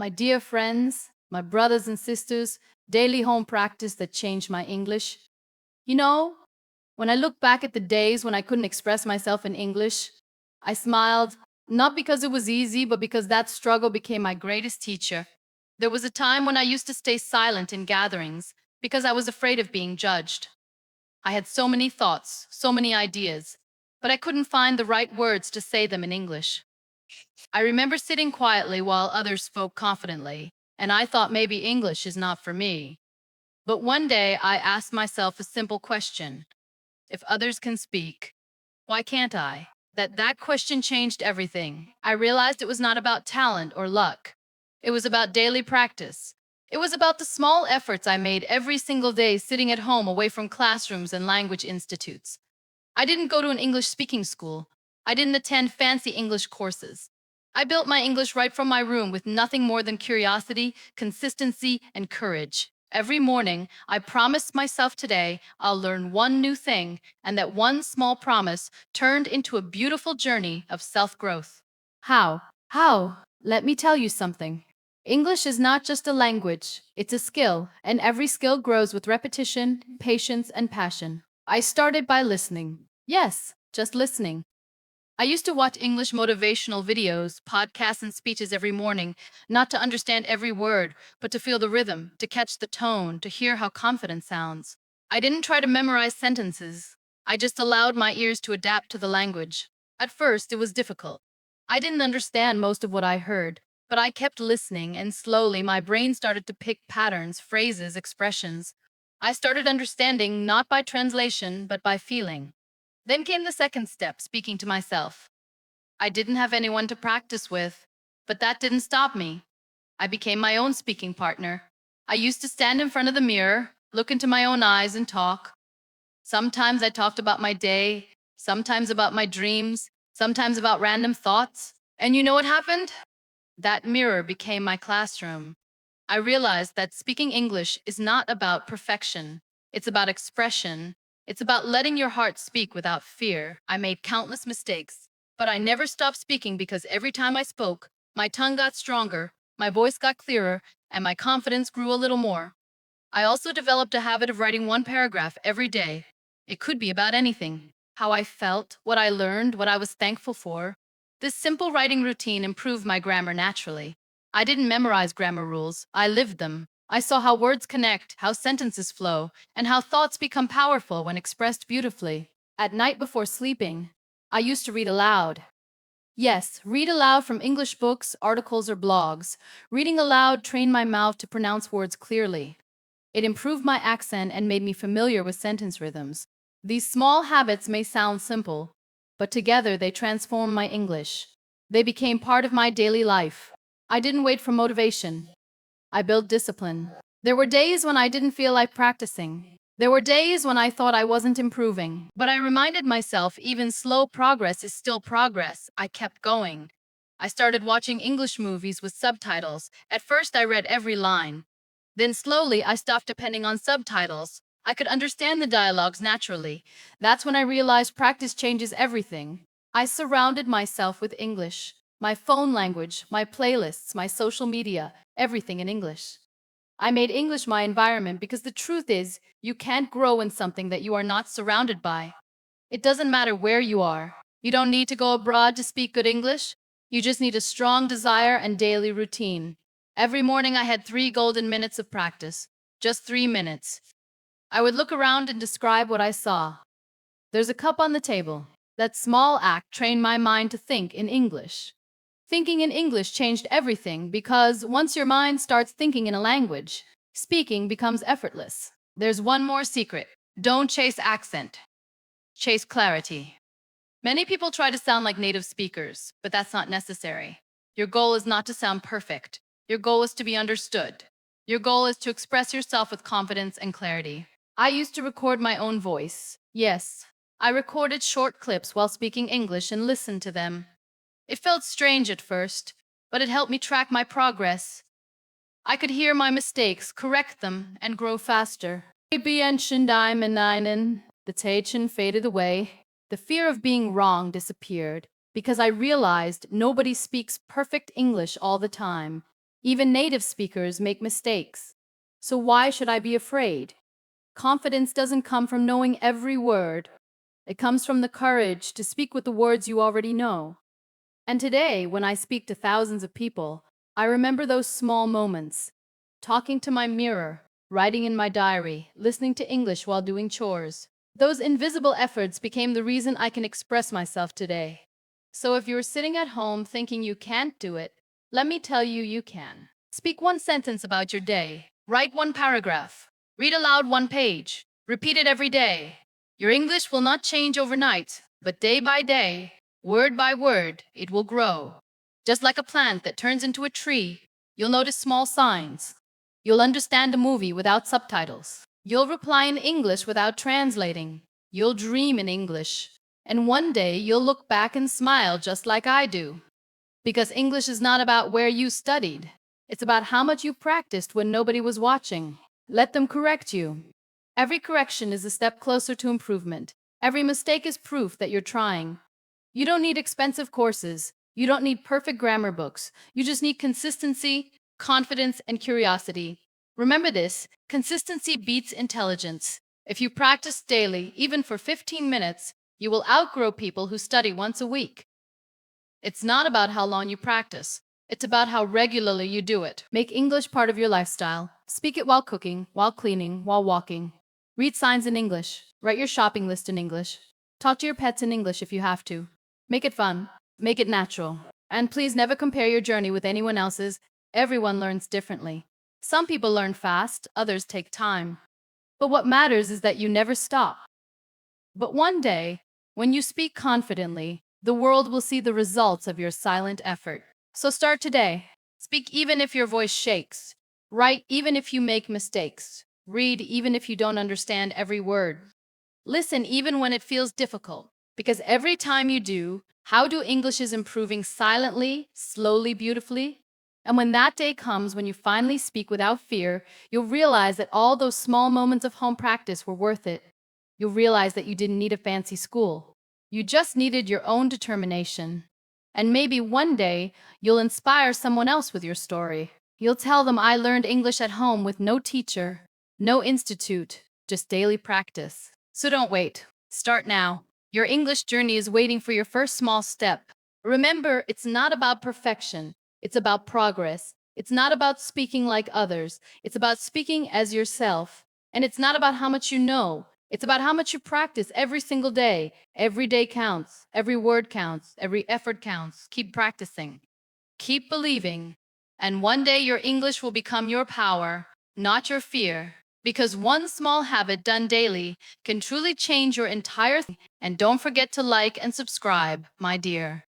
My dear friends, my brothers and sisters, daily home practice that changed my English. You know, when I look back at the days when I couldn't express myself in English, I smiled, not because it was easy, but because that struggle became my greatest teacher. There was a time when I used to stay silent in gatherings because I was afraid of being judged. I had so many thoughts, so many ideas, but I couldn't find the right words to say them in English. I remember sitting quietly while others spoke confidently, and I thought maybe English is not for me. But one day I asked myself a simple question. If others can speak, why can't I? That question changed everything. I realized it was not about talent or luck. It was about daily practice. It was about the small efforts I made every single day sitting at home away from classrooms and language institutes. I didn't go to an English speaking school. I didn't attend fancy English courses. I built my English right from my room with nothing more than curiosity, consistency, and courage. Every morning, I promised myself today I'll learn one new thing, and that one small promise turned into a beautiful journey of self growth. How? How? Let me tell you something. English is not just a language, it's a skill, and every skill grows with repetition, patience, and passion. I started by listening. Yes, just listening. I used to watch English motivational videos, podcasts, and speeches every morning, not to understand every word, but to feel the rhythm, to catch the tone, to hear how confident sounds. I didn't try to memorize sentences. I just allowed my ears to adapt to the language. At first, it was difficult. I didn't understand most of what I heard, but I kept listening, and slowly my brain started to pick patterns, phrases, expressions. I started understanding not by translation, but by feeling. Then came the second step, speaking to myself. I didn't have anyone to practice with, but that didn't stop me. I became my own speaking partner. I used to stand in front of the mirror, look into my own eyes, and talk. Sometimes I talked about my day, sometimes about my dreams, sometimes about random thoughts. And you know what happened? That mirror became my classroom. I realized that speaking English is not about perfection, it's about expression. It's about letting your heart speak without fear. I made countless mistakes, but I never stopped speaking because every time I spoke, my tongue got stronger, my voice got clearer, and my confidence grew a little more. I also developed a habit of writing one paragraph every day. It could be about anything: how I felt, what I learned, what I was thankful for. This simple writing routine improved my grammar naturally. I didn't memorize grammar rules, I lived them. I saw how words connect, how sentences flow, and how thoughts become powerful when expressed beautifully. At night before sleeping, I used to read aloud. Yes, read aloud from English books, articles, or blogs. Reading aloud trained my mouth to pronounce words clearly. It improved my accent and made me familiar with sentence rhythms. These small habits may sound simple, but together they transformed my English. They became part of my daily life. I didn't wait for motivation. I built discipline. There were days when I didn't feel like practicing. There were days when I thought I wasn't improving. But I reminded myself even slow progress is still progress. I kept going. I started watching English movies with subtitles. At first, I read every line. Then slowly, I stopped depending on subtitles. I could understand the dialogues naturally. That's when I realized practice changes everything. I surrounded myself with English. My phone language, my playlists, my social media, everything in English. I made English my environment because the truth is, you can't grow in something that you are not surrounded by. It doesn't matter where you are. You don't need to go abroad to speak good English. You just need a strong desire and daily routine. Every morning I had 3 golden minutes of practice. Just 3 minutes. I would look around and describe what I saw. There's a cup on the table. That small act trained my mind to think in English. Thinking in English changed everything because once your mind starts thinking in a language, speaking becomes effortless. There's one more secret. Don't chase accent. Chase clarity. Many people try to sound like native speakers, but that's not necessary. Your goal is not to sound perfect. Your goal is to be understood. Your goal is to express yourself with confidence and clarity. I used to record my own voice. Yes, I recorded short clips while speaking English and listened to them. It felt strange at first, but it helped me track my progress. I could hear my mistakes, correct them, and grow faster. The tension faded away. The fear of being wrong disappeared because I realized nobody speaks perfect English all the time. Even native speakers make mistakes. So why should I be afraid? Confidence doesn't come from knowing every word. It comes from the courage to speak with the words you already know. And today, when I speak to thousands of people, I remember those small moments. Talking to my mirror, writing in my diary, listening to English while doing chores. Those invisible efforts became the reason I can express myself today. So if you're sitting at home thinking you can't do it, let me tell you you can. Speak one sentence about your day. Write one paragraph. Read aloud one page. Repeat it every day. Your English will not change overnight, but day by day, word by word, it will grow. Just like a plant that turns into a tree, you'll notice small signs. You'll understand a movie without subtitles. You'll reply in English without translating. You'll dream in English. And one day you'll look back and smile just like I do. Because English is not about where you studied. It's about how much you practiced when nobody was watching. Let them correct you. Every correction is a step closer to improvement. Every mistake is proof that you're trying. You don't need expensive courses. You don't need perfect grammar books. You just need consistency, confidence, and curiosity. Remember this, consistency beats intelligence. If you practice daily, even for 15 minutes, you will outgrow people who study once a week. It's not about how long you practice. It's about how regularly you do it. Make English part of your lifestyle. Speak it while cooking, while cleaning, while walking. Read signs in English. Write your shopping list in English. Talk to your pets in English if you have to. Make it fun. Make it natural. And please never compare your journey with anyone else's. Everyone learns differently. Some people learn fast, others take time. But what matters is that you never stop. But one day, when you speak confidently, the world will see the results of your silent effort. So start today. Speak even if your voice shakes. Write even if you make mistakes. Read even if you don't understand every word. Listen even when it feels difficult. Because every time you do, How Do English is improving silently, slowly, beautifully. And when that day comes, when you finally speak without fear, you'll realize that all those small moments of home practice were worth it. You'll realize that you didn't need a fancy school. You just needed your own determination. And maybe one day, you'll inspire someone else with your story. You'll tell them I learned English at home with no teacher, no institute, just daily practice. So don't wait. Start now. Your English journey is waiting for your first small step. Remember, it's not about perfection. It's about progress. It's not about speaking like others. It's about speaking as yourself. And it's not about how much you know. It's about how much you practice every single day. Every day counts. Every word counts. Every effort counts. Keep practicing. Keep believing. And one day your English will become your power, not your fear. Because one small habit done daily can truly change your entire thing. And don't forget to like and subscribe, my dear.